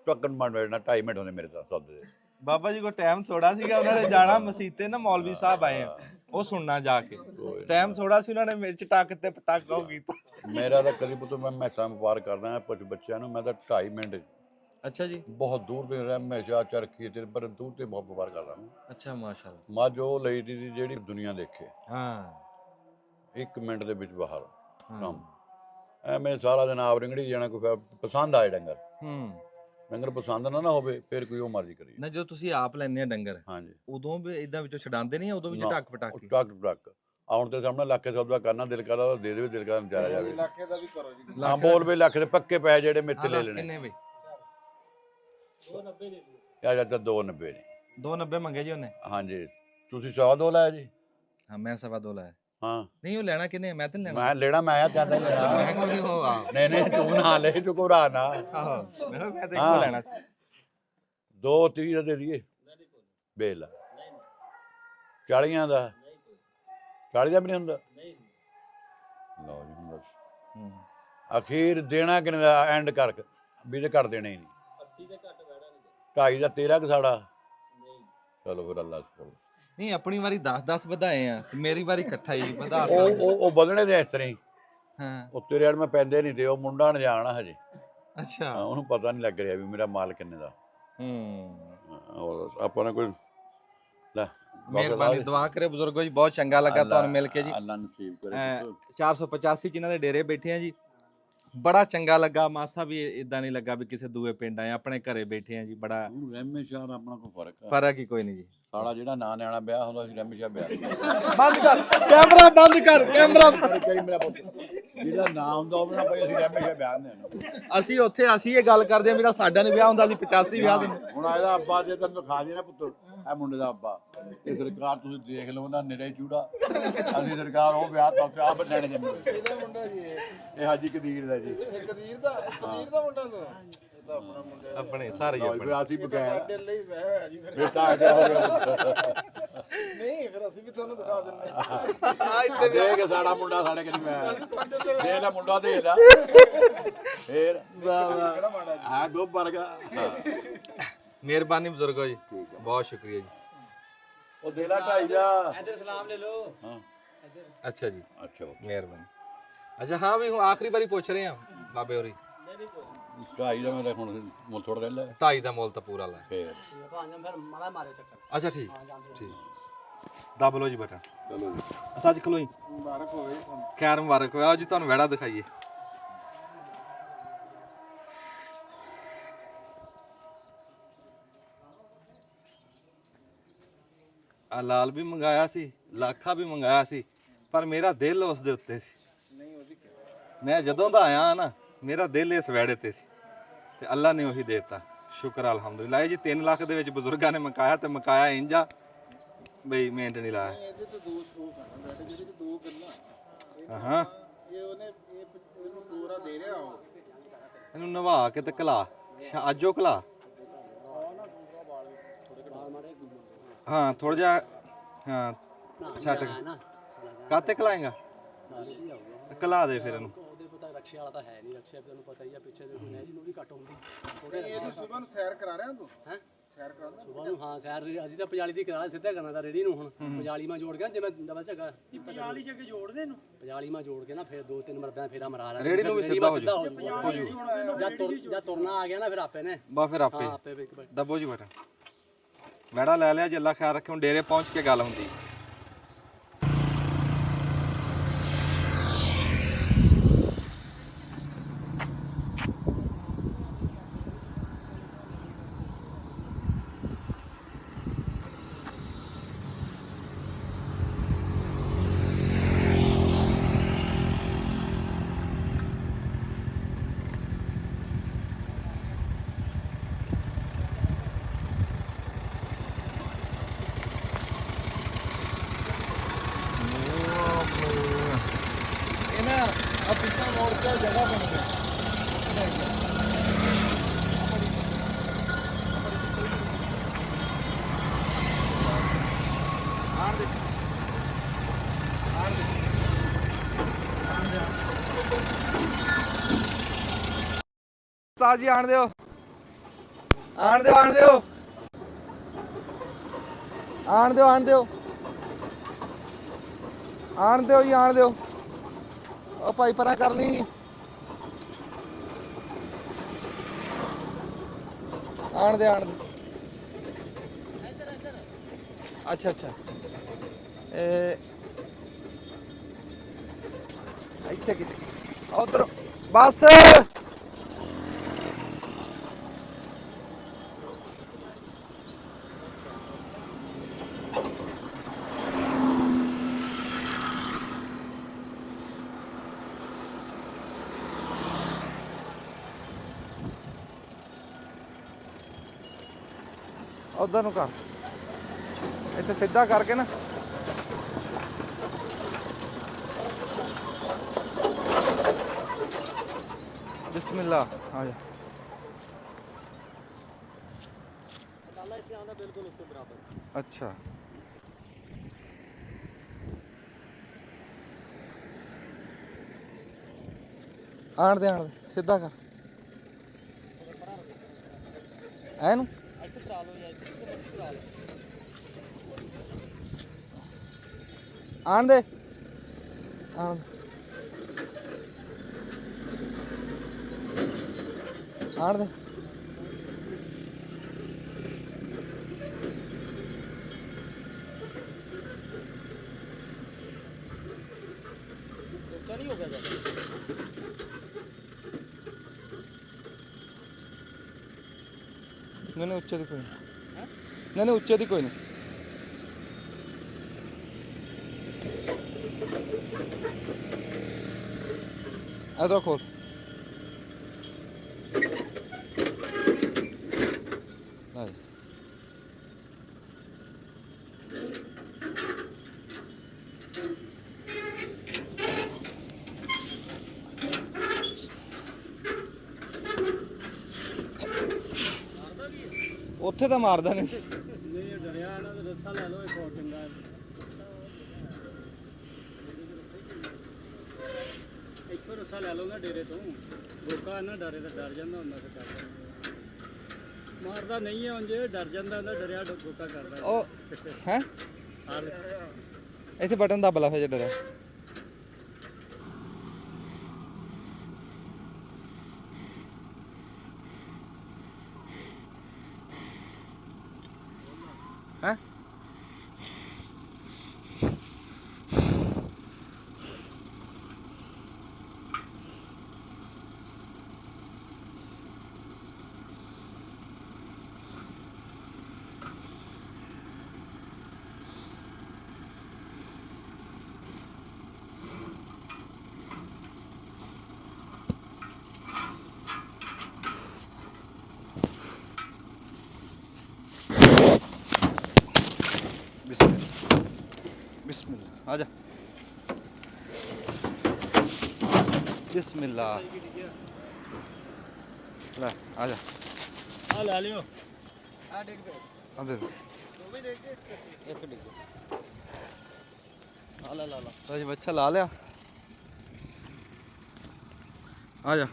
ਟੱਕਣ ਮੰਨ ਬੈਠਣਾ 2.5 ਮਿੰਟ ਹੁੰਦੇ ਮੇਰੇ ਤਾਂ ਸੌਦੇ ਦੇ। ਬਾਬਾ ਜੀ ਕੋਲ ਟਾਈਮ ਥੋੜਾ ਸੀਗਾ, ਉਹਨਾਂ ਨੇ ਜਾਣਾ ਮਸੀਤੇ ਨਾ, ਮੌਲਵੀ ਸਾਹਿਬ ਆਏ ਆ, ਉਹ ਸੁਣਨਾ ਜਾ ਕੇ। ਟਾਈਮ ਥੋੜਾ ਸੀ, ਉਹਨਾਂ ਨੇ ਮਿਰਚ ਟੱਕ ਤੇ ਪਟਾਕਾ ਉਹ ਕੀਤਾ। ਮੇਰਾ ਤਾਂ ਕਦੀ ਪੁੱਤ ਮੈਂ ਮੈਸਾਂ ਵਪਾਰ ਕਰਦਾ ਕੁਝ ਬੱਚਿਆਂ ਨੂੰ, ਮੈਂ ਤਾਂ 2.5 ਮਿੰਟ ਅੱਛਾ ਜੀ। ਬਹੁਤ ਦੂਰ ਦੇ ਰਿਹਾ ਮੈਸਾ ਚਰਖੀ ਤੇ, ਪਰ ਦੂਰ ਤੇ ਬਹੁਤ ਵਪਾਰ ਕਰਦਾ ਮੈਂ। ਅੱਛਾ ਮਾਸ਼ਾਅੱਲਾ। ਮੱਝ ਉਹ ਲਈ ਦੀ ਜਿਹੜੀ ਦੁਨੀਆ ਦੇਖੇ। ਹਾਂ 1 ਮਿੰਟ ਦੇ ਵਿੱਚ ਬਾਹਰ ਹਾਂ। ਕੰਮ। ਐਵੇਂ ਸਾਰਾ ਦਿਨ ਆਪ ਰਿੰਗੜੀ ਜਾਣਾ, ਕੋਈ ਪਸੰਦ ਆਏ ਡੰਗਰ। ਡੰਗਰ ਪਸੰਦ ਨਾ ਹੋਵੇ ਫਿਰ ਕੋਈ ਉਹ ਮਰਜ਼ੀ ਕਰੀ ਨਾ। ਜਦੋਂ ਤੁਸੀਂ ਆਪ ਲੈਣੇ ਆ ਡੰਗਰ, ਹਾਂਜੀ ਉਦੋਂ ਵੀ ਇਦਾਂ ਵਿੱਚੋਂ ਛਡਾਉਂਦੇ ਨਹੀਂ? ਉਦੋਂ ਵੀ ਟੱਕ ਪਟਾਕੇ? ਟੱਕ ਆਉਣ ਤੇ ਸਾਹਮਣੇ ਲੱਖ ਸੌਦਾ ਕਰਨਾ, ਦਿਲ ਕਰਦਾ ਦੇ ਦੇਵੇ, ਦਿਲ ਕਰਦਾ ਜਾਇਆ ਜਾਵੇ। ਇਲਾਕੇ ਦਾ ਵੀ ਕਰੋ ਜੀ। ਹਾਂ ਬੋਲ ਵੀ ਲੱਖ ਦੇ ਪੱਕੇ ਪੈਸੇ ਜਿਹੜੇ ਮੇਤੇ ਲੈ ਲੈਣੇ। ਕਿੰਨੇ ਬਈ? 290 ਦੇ ਦਿਓ। ਯਾਰ ਤਾਂ 290 ਨੇ। 290 ਮੰਗੇ ਜੀ ਉਹਨੇ। ਹਾਂਜੀ ਤੁਸੀਂ 100 ਦੋ ਲਾਇਆ ਜੀ? ਹਾਂ ਮੈਂ 2.25 ਲਾਇਆ। ਹਾਂ ਨਹੀਂ ਉਹ ਲੈਣਾ ਕਿਨੇ ਮੈਂ ਤਾਂ ਨੀ ਲੈਣਾ ਮੈਂ ਲੈਣਾ ਮੈਂ ਚਾਹਦਾ ਹੀ ਲੈਣਾ ਮੈਂ ਕਿਹਾ ਵੀ ਉਹ ਆ ਨਹੀਂ ਨਹੀਂ ਤੂੰ ਨਾ ਲੈ ਤੂੰ ਘਬਰਾ ਨਾ ਆਹੋ ਮੈਂ ਕਿਹਾ ਮੈਂ ਤਾਂ ਹਾਂ। ਇੱਕੋ ਲੈਣਾ ਸੀ 230 ਦਾ ਦੇ ਦਈਏ ਬੇਲ 40 ਦਾ 40 ਦਾ ਵੀ ਨਹੀਂ ਹੁੰਦਾ ਲਓ ਜੀ ਹੁਣ ਦੱਸ ਹੂੰ। ਅਖੀਰ ਦੇਣਾ ਕਿੰਨੇ ਦਾ ਐਂਡ ਕਰ ਵੀ ਤੇ ਕਰ ਦੇਣੇ ਹੀ ਨਹੀਂ 80 ਦੇ ਘੱਟ ਵੜਾ ਨਹੀਂ 2.5 ਦਾ ਤੇਰਾ ਸਾੜਾ ਨਹੀਂ ਚਲੋ ਫਿਰ ਅੱਲਾ ਸ਼ੁਕਰ ਨਹੀਂ ਆਪਣੀ ਵਾਰੀ 10-10 ਵਧਾਏ ਆ ਤੇ ਮੇਰੀ ਵਾਰੀ ਇਕੱਠਾ ਹੀ ਵਧਾ ਉਹ ਵਧਣੇ ਦੇ ਇਸ ਤਰ੍ਹਾਂ ਹੀ ਹਾਂ ਉਹ ਤੇਰੇ ਵਾਲ ਮੈਂ ਪੈਂਦੇ ਨਹੀਂ ਤੇ ਉਹ ਮੁੰਡਾ ਨੇ ਜਾਣਾ ਹਜੇ ਅੱਛਾ ਉਹਨੂੰ ਪਤਾ ਨਹੀਂ ਲੱਗ ਰਿਹਾ ਵੀ ਮੇਰਾ ਮਾਲ ਕਿੰਨੇ ਦਾ ਔਰ ਆਪਾਂ ਨੇ ਕੋਈ ਲੈ ਮਿਹਰਬਾਨੀ ਦੁਆ ਕਰੇ ਬਜ਼ੁਰਗੋ ਜੀ ਬਹੁਤ ਚੰਗਾ ਲੱਗਾ ਤੁਹਾਨੂੰ ਮਿਲ ਕੇ ਜੀ ਅੱਲਾ ਨਸੀਬ ਕਰੇ 485 ਜਿਨ੍ਹਾਂ ਦੇ ਡੇਰੇ ਬੈਠੇ ਆ ਜੀ ਬੜਾ ਚੰਗਾ ਲੱਗਾ ਮਾਸਾ ਵੀ ਇਦਾਂ ਨਹੀਂ ਲੱਗਾ ਵੀ ਕਿਸੇ ਦੂਏ ਪਿੰਡ ਆਏ ਆਪਣੇ ਘਰੇ ਬੈਠੇ ਆ ਜੀ ਬੜਾ ਹੁਣ ਰਹਿਮੇ ਸ਼ਾਹ ਆਪਣਾ ਕੋਈ ਫਰਕ ਆ ਫਰਕ ਹੀ ਕੋਈ ਨਹੀਂ ਜੀ ਸਾਡਾ ਜਿਹੜਾ ਨਾਂ ਨਿਆਣਾ ਵਿਆਹ ਹੁੰਦਾ ਸੀ ਰਹਿਮੇ ਸ਼ਾਹ ਵਿਆਹ ਬੰਦ ਕਰ ਕੈਮਰਾ ਬੰਦ ਕਰ ਕੈਮਰਾ ਕਰੀ ਮੇਰਾ ਪੁੱਤ ਜਿਹੜਾ ਨਾਂ ਹੁੰਦਾ ਉਹ ਨਾ ਭਾਈ ਅਸੀਂ ਰਹਿਮੇ ਸ਼ਾਹ ਵਿਆਹ ਨੇ ਅਸੀਂ ਇਹ ਗੱਲ ਕਰਦੇ ਆ ਮੇਰਾ ਸਾਡਾ ਨੇ ਵਿਆਹ ਹੁੰਦਾ ਸੀ 85 ਵਿਆਹ ਦਿੰਦੇ ਹੁਣ ਇਹਦਾ ਅੱਬਾ ਜੇ ਤੈਨੂੰ ਖਾ ਦੇ ਨਾ ਪੁੱਤ ਇਹ ਮੁੰਡੇ ਦਾ ਅੱਬਾ ਇਹ ਸਰਕਾਰ ਤੁਸੀਂ ਦੇਖ ਲਓ ਨਾ ਨਿਰੇ ਚੂੜਾ ਅਸੀਂ ਸਰਕਾਰ ਉਹ ਵਿਆਹ ਤਾਂ ਆ ਬੰਦਣੇ ਜੰਮੇ ਇਹਦਾ ਮੁੰਡਾ ਜੀ ਇਹ ਹਾਜੀ ਕਦੀਰ ਦਾ ਜੀ ਇਹ ਕਦੀਰ ਦਾ ਮੁੰਡਾ ਤੋਂ ਇਹ ਤਾਂ ਆਪਣਾ ਮੁੰਡਾ ਆਪਣੇ ਸਾਰੇ ਹੀ ਆਪਣੇ ਫਿਰ ਅਸੀਂ ਬਗੈਰ ਸਾਡੇ ਲਈ ਵਿਆਹ ਹੋਇਆ ਜੀ ਫਿਰ ਫਿਰ ਤਾਂ ਕਿਆ ਹੋ ਗਿਆ ਨਹੀਂ ਫਿਰ ਅਸੀਂ ਵੀ ਤੁਹਾਨੂੰ ਦਿਖਾ ਦਿੰਦੇ ਦੇਖ ਸਾਡਾ ਮੁੰਡਾ ਸਾਡੇ ਕਿੰਨੀ ਮੈਂ ਦੇ ਲੈ ਮੁੰਡਾ ਦੇ ਲੈ ਫੇਰ ਕਿਹੜਾ ਮਾੜਾ ਜੀ ਆ ਗੋਬ ਵਰਗਾ ਮਿਹਰਬਾਨੀ ਬਜ਼ੁਰਗੋ ਜੀ ਬਹੁਤ ਸ਼ੁਕਰੀਆ ਜੀ ਉਹ ਦੇ ਲੈ 2.5 ਦਾ ਇੱਧਰ ਸਲਾਮ ਲੈ ਲਓ ਹਾਂ ਅੱਛਾ ਜੀ ਅੱਛਾ ਮਿਹਰਬਾਨੀ ਅੱਛਾ ਹਾਂ ਵੀ ਹੁਣ ਆਖਰੀ ਵਾਰੀ ਪੁੱਛ ਰਹੇ ਆ ਬਾਬੇ ਹੋਰੀ 2.5 ਦਾ ਮੈਂ ਤਾਂ ਹੁਣ ਮੁੱਲ ਥੋੜਾ ਲੈ ਲੈ 2.5 ਦਾ ਮੁੱਲ ਤਾਂ ਪੂਰਾ ਲੈ ਫੇਰ ਭਾਂਜਮ ਫਿਰ ਮਾੜਾ ਮਾਰੇ ਚੱਕਰ ਅੱਛਾ ਠੀਕ ਠੀਕ ਦਬ ਲਓ ਜੀ ਬਟਾ ਚਲੋ ਜੀ ਸੱਚ ਖਲੋ ਜੀ ਮੁਬਾਰਕ ਹੋਵੇ ਤੁਹਾਨੂੰ ਖੈਰ ਮੁਬਾਰਕ ਹੋਇਆ ਜੀ ਤੁਹਾਨੂੰ ਵੜਾ ਦਿਖਾਈਏ ਆ ਲਾਲ ਵੀ ਮੰਗਾਇਆ ਸੀ ਲਾਖਾ ਵੀ ਮੰਗਾਇਆ ਸੀ ਪਰ ਮੇਰਾ ਦਿਲ ਉਸ ਦੇ ਉੱਤੇ ਸੀ ਨਹੀਂ ਉਹਦੀ ਮੈਂ ਜਦੋਂ ਦਾ ਆਇਆ ਨਾ ਮੇਰਾ ਦਿਲ ਇਸ ਵੈੜੇ ਤੇ ਸੀ ਤੇ ਅੱਲਾ ਨੇ ਉਹੀ ਦੇਤਾ ਸ਼ੁਕਰ ਅਲਹਮਦੁਲਿਲਾ ਇਹ ਜੀ 3 ਲੱਖ ਦੇ ਵਿੱਚ ਬਜ਼ੁਰਗਾਂ ਨੇ ਮਕਾਇਆ ਤੇ ਮਕਾਇਆ ਇੰਜਾ ਬਈ ਮਿਹਨਤ ਨਹੀਂ ਲਾਇਆ ਇਹਦੇ ਤੇ ਦੋ ਸਟੋਕ ਆ ਬੈਠੇ ਜਿਹਦੇ ਚ ਦੋ ਗੱਲਾਂ ਹਾਂ ਇਹ ਉਹਨੇ ਇਹਨੂੰ ਪੂਰਾ ਦੇ ਰਿਹਾ ਉਹ ਇਹਨੂੰ ਨਵਾ ਕੇ ਤੇ ਕਲਾ ਅੱਜੋ ਕਲਾ ਹਾਂ ਥੋੜਾ ਜਿਹਾ ਹਾਂ ਛੱਟ ਕਾਤੇ ਕਲਾਏਗਾ ਕਲਾ ਦੇ ਫਿਰ ਇਹਨੂੰ ਉਹਦੇ ਪਤਾ ਰਕਸ਼ੇ ਵਾਲਾ ਤਾਂ ਹੈ ਨਹੀਂ ਰਕਸ਼ੇ ਤੁਹਾਨੂੰ ਪਤਾ ਹੀ ਆ ਪਿੱਛੇ ਦੇ ਕੋਈ ਨਹਿਰੀ ਨੂੰ ਵੀ ਘੱਟ ਹੁੰਦੀ ਥੋੜੇ ਇਹਨੂੰ ਸਵੇਰ ਨੂੰ ਸੈਰ ਕਰਾ ਰਿਹਾ ਤੂੰ ਹੈ ਸੈਰ ਕਰਾਉਂਦਾ ਸੁਬਾਹ ਨੂੰ ਹਾਂ ਸੈਰ ਅਸੀਂ ਤਾਂ ਪਜਾਲੀ ਦੀ ਕਰਾ ਸਿੱਧਾ ਕਰਨਾ ਤਾਂ ਰੇੜੀ ਨੂੰ ਹੁਣ ਪਜਾਲੀ ਮਾ ਜੋੜ ਗਿਆ ਜਿਵੇਂ ਡਬਲ ਝੱਗਾ ਪਜਾਲੀ ਚ ਅੱਗੇ ਜੋੜਦੇ ਨੂੰ ਪਜਾਲੀ ਮਾ ਜੋੜ ਕੇ ਨਾ ਫਿਰ 2-3 ਮਰਦਾਂ ਫੇਰਾ ਮਰਾ ਲਾ ਰੇੜੀ ਨੂੰ ਵੀ ਸਿੱਧਾ ਹੋ ਜਦ ਤੁਰਨਾ ਆ ਗਿਆ ਨਾ ਫਿਰ ਆਪੇ ਨੇ ਬਾ ਫਿਰ ਆਪੇ ਹਾਂ ਆਪੇ ਇੱਕ ਦੱਬੋ ਜੀ ਬਟਾ ਵੜਾ ਲੈ ਲਿਆ ਜੇ ਅੱਲਾ ਖਿਆਲ ਰੱਖੇ ਹੁਣ ਡੇਰੇ ਪਹੁੰਚ ਕੇ ਗੱਲ ਹੁੰਦੀ ਇਹ ਨਾ ਅਫੀਸਾ ਮੋੜ ਤੇ ਜਗ੍ਹਾ ਬਣ ਗਈ ਤਾਜੀ ਆਣ ਦਿਓ ਆਣ ਦਿਓ ਆਣ ਦਿਓ ਆਣ ਦਿਓ ਆਣ ਦਿਓ ਆਣ ਦਿਓ ਜੀ ਆਣ ਦਿਓ ਉਹ ਭਾਈ ਪਰਾਂ ਕਰ ਲਈ ਆਣ ਦੇ ਅੱਛਾ ਅੱਛਾ ਇਹ ਇੱਥੇ ਕਿਤੇ ਉਧਰ ਬਸ ਉਧਰ ਨੂੰ ਕਰ ਇੱਥੇ ਸਿੱਧਾ ਕਰਕੇ ਨਾ ਬਿਸਮਿਲ੍ਲਾ ਆ ਜਾ डाला इससे आना बिल्कुल उसके बराबर। ਅੱਛਾ ਆਣ ਦੇ ਸਿੱਧਾ ਕਰ ਐਨੂੰ ਇੱਥੇ ਕਰਾ ਲਓ ਜਾਂ ਇੱਥੇ ਮਰਜ਼ੀ ਕਰਾ ਲਓ। ਆਣ ਦੇ ਆਣ ਆਣ ਦੇ ਉੱਚਾ ਨਹੀਂ ਹੋ ਗਿਆ ਜ਼ਿਆਦਾ। ਨਹੀਂ ਉੱਚੇ ਦੀ ਕੋਈ ਨਹੀਂ ਨਹੀਂ ਉੱਚੇ ਦੀ ਕੋਈ ਨਹੀਂ ਇਧਰ ਖੋਲ ਆਏ ਉੱਥੇ ਤਾਂ ਮਾਰਦਾ ਨਹੀਂ ਨਹੀਂ ਡਰਿਆ ਨਾ ਤੇ ਰੱਸਾ ਲੈ ਲਓ ਇੱਕ ਹੋਰ ਚੰਗਾ। ਇੱਥੋਂ ਰੱਸਾ ਲੈ ਲਓ ਨਾ ਡੇਰੇ ਤੋਂ। ਗੋਕਾ ਨਾ ਡਰੇ ਤਾਂ ਡਰ ਜਾਂਦਾ ਹੁੰਦਾ ਫਿਰ ਡਰਦਾ ਮਾਰਦਾ ਨਹੀਂ ਹੈ ਉਂਝ ਡਰ ਜਾਂਦਾ ਹੁੰਦਾ ਡਰਿਆ ਗੋਕਾ ਕਰਦਾ। ਉਹ ਹੈ ਆ ਲੈ ਇੱਥੇ ਬਟਨ ਦੱਬ ਲਾ ਫਿਰ ਜੇ ਡਰਿਆ ਹੈ बिस्मिल्लाह बिस्मिल्लाह आजा बिस्मिल्लाह ले आजा ਆ ਲੈ ਲਿਓ। दे दे ਇੱਕ ਡਿੱਗ ਆ ਲੈ ਲਾ ਲਾ। तो बच्चा ला लिया आजा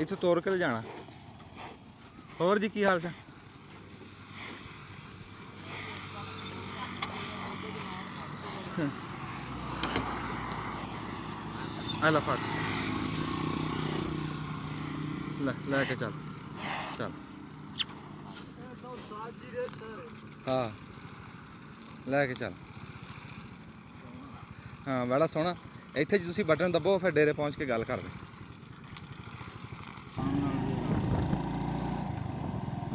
इतने तोड़ के ले जाना और जी की हाल से ला फट लेके चल चल हाँ लेके चल हाँ बड़ा सोहना ਇੱਥੇ ਜੀ ਤੁਸੀਂ ਬਟਨ ਦੱਬੋ ਫਿਰ ਡੇਰੇ ਪਹੁੰਚ ਕੇ ਗੱਲ ਕਰਦੇ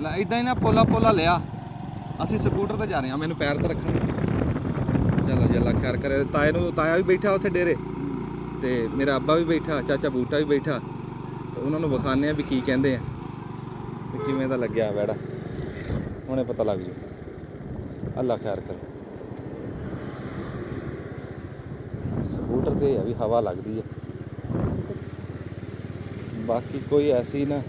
ਲੈ ਇਦਾਂ ਹੀ ਨਾ ਪੋਲਾ ਲਿਆ ਅਸੀਂ ਸਕੂਟਰ ਤੇ ਜਾ ਰਹੇ ਹਾਂ ਮੈਨੂੰ ਪੈਰ ਤੇ ਰੱਖਣ ਚਲੋ ਜੀ ਅੱਲਾ ਖੈਰ ਕਰੇ ਤਾਇਆ ਵੀ ਬੈਠਾ ਉੱਥੇ ਡੇਰੇ ਤੇ ਮੇਰਾ ਅੱਬਾ ਵੀ ਬੈਠਾ ਚਾਚਾ ਬੂਟਾ ਵੀ ਬੈਠਾ ਤੇ ਉਹਨਾਂ ਨੂੰ ਵਿਖਾਉਂਦੇ ਆ ਵੀ ਕੀ ਕਹਿੰਦੇ ਆ ਵੀ ਕਿਵੇਂ ਦਾ ਲੱਗਿਆ ਵੈੜਾ ਹੁਣੇ ਪਤਾ ਲੱਗ ਜੂ ਅੱਲਾ ਖੈਰ ਕਰੇ ਸਕੂਟਰ ਤੇ ਆ ਵੀ ਹਵਾ ਲੱਗਦੀ ਹੈ ਬਾਕੀ ਕੋਈ ਐਸੀ ਨਾ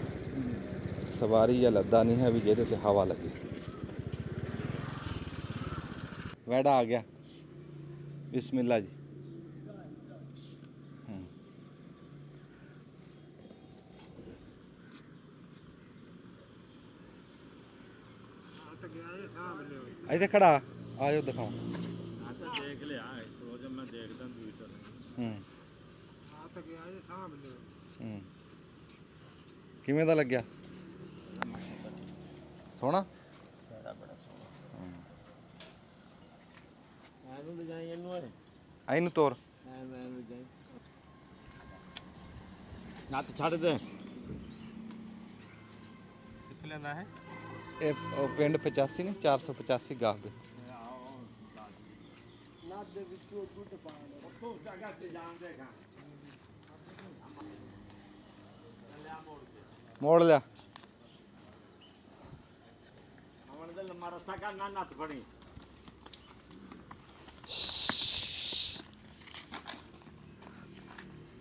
ਸਵਾਰੀ ਜਾਂ ਲੱਦਾ ਨਹੀਂ ਹੈ ਵੀ ਜਿਹਦੇ ਤੇ ਹਵਾ ਲੱਗੇ ਵੈੜਾ ਆ ਗਿਆ ਬਿਸਮਿਲ੍ਲਾ ਜੀ ਇੱਥੇ ਖੜਾ ਆ ਜਾਓ ਦਿਖਾਓ ਦੇਖ ਲਿਆ ਰੋਜ਼ ਮੈਂ ਦੇਖਦਾ ਟਵਿੱਟਰ ਆ ਤਾਂ ਗਿਆ ਇਹ ਸਾਹਮਣੇ ਕਿਵੇਂ ਦਾ ਲੱਗਿਆ ਸੋਹਣਾ ਐਨੂੰ ਲਿਜਾਈ ਇਹਨੂੰ ਓਏ ਇਹਨੂੰ ਤੋਰ ਐਨੂੰ ਲਿਜਾਈ ਨੱਤ ਛੱਡ ਦੇ ਕਿੱਥੇ ਲੈਂਦਾ ਹੈ ਇਹ ਉਹ ਪਿੰਡ 85 ਨੇ 485 ਗਾਹ ਦੇ ਨੱਤ ਦੇ ਵਿੱਚੋਂ ਦੁੱਧ ਪਾਣਾ ਉਹ ਜਗ੍ਹਾ ਤੇ ਜਾਣ ਦੇਗਾ ਮੋੜ ਲਿਆ ਹੁਣ ਦੇ ਲੰਮਾ ਰਸਾ ਕਰ ਨਾ ਨੱਤ ਫੜੀ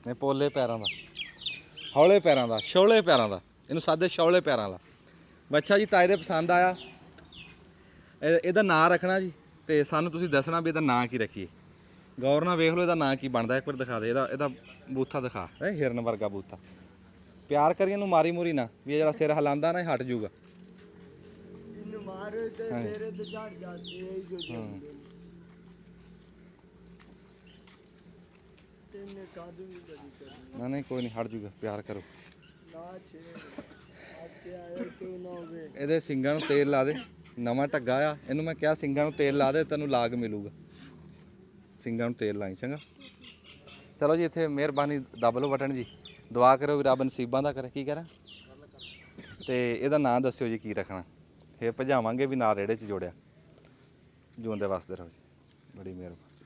ਨੇ ਪੋਲੇ ਪੈਰਾਂ ਦਾ ਹੌਲੇ ਪੈਰਾਂ ਦਾ, ਸ਼ੌਲੇ ਪੈਰਾਂ ਦਾ, ਇਹਨੂੰ ਸਾਦੇ ਸ਼ੌਲੇ ਪੈਰਾਂ ਦਾ ਬੱਚਾ ਜੀ। ਤਾਏ ਦੇ ਪਸੰਦ ਆਇਆ, ਇਹਦਾ ਨਾਂ ਰੱਖਣਾ ਜੀ, ਤੇ ਸਾਨੂੰ ਤੁਸੀਂ ਦੱਸਣਾ ਵੀ ਇਹਦਾ ਨਾਂ ਕੀ ਰੱਖੀਏ। ਗੌਰ ਨਾਲ ਵੇਖ ਲਓ ਇਹਦਾ ਨਾਂ ਕੀ ਬਣਦਾ, ਇੱਕ ਵਾਰ ਦਿਖਾ ਦੇ ਇਹਦਾ ਬੂਥਾ ਦਿਖਾ, ਇਹ ਹਿਰਨ ਵਰਗਾ ਬੂਥਾ। ਪਿਆਰ ਕਰੀਏ ਇਹਨੂੰ, ਮਾਰੀ ਮੂਰੀ ਨਾ, ਵੀ ਇਹ ਜਿਹੜਾ ਸਿਰ ਹਿਲਾਉਂਦਾ ਨਾ ਇਹ ਹਟ ਜਾਊਗਾ। ਨਾ ਨਹੀਂ ਕੋਈ ਨਹੀਂ, ਹਟ ਜਾਊਗਾ, ਪਿਆਰ ਕਰੋ। ਇਹਦੇ ਸਿੰਗਾਂ ਨੂੰ ਤੇਲ ਲਾ ਦੇ, ਨਵਾਂ ਢੱਗਾ ਆ, ਇਹਨੂੰ ਮੈਂ ਕਿਹਾ ਸਿੰਗਾਂ ਨੂੰ ਤੇਲ ਲਾ ਦੇ, ਤੈਨੂੰ ਲਾਗ ਮਿਲੂਗਾ। ਸਿੰਗਾਂ ਨੂੰ ਤੇਲ ਲਾਈ, ਚੰਗਾ। ਚਲੋ ਜੀ, ਇੱਥੇ ਮਿਹਰਬਾਨੀ ਦੱਬ ਲਓ ਬਟਨ ਜੀ, ਦੁਆ ਕਰੋ ਵੀ ਰੱਬ ਨਸੀਬਾਂ ਦਾ ਕਰੇ। ਕੀ ਕਰਾਂ? ਤੇ ਇਹਦਾ ਨਾਂ ਦੱਸਿਓ ਜੀ ਕੀ ਰੱਖਣਾ, ਫਿਰ ਭਜਾਵਾਂਗੇ ਵੀ ਨਾਲ ਰੇੜੇ 'ਚ ਜੋੜਿਆ। ਜਿਉਂਦੇ ਵਸਦੇ ਰਹੋ ਜੀ, ਬੜੀ ਮਿਹਰਬਾਨੀ।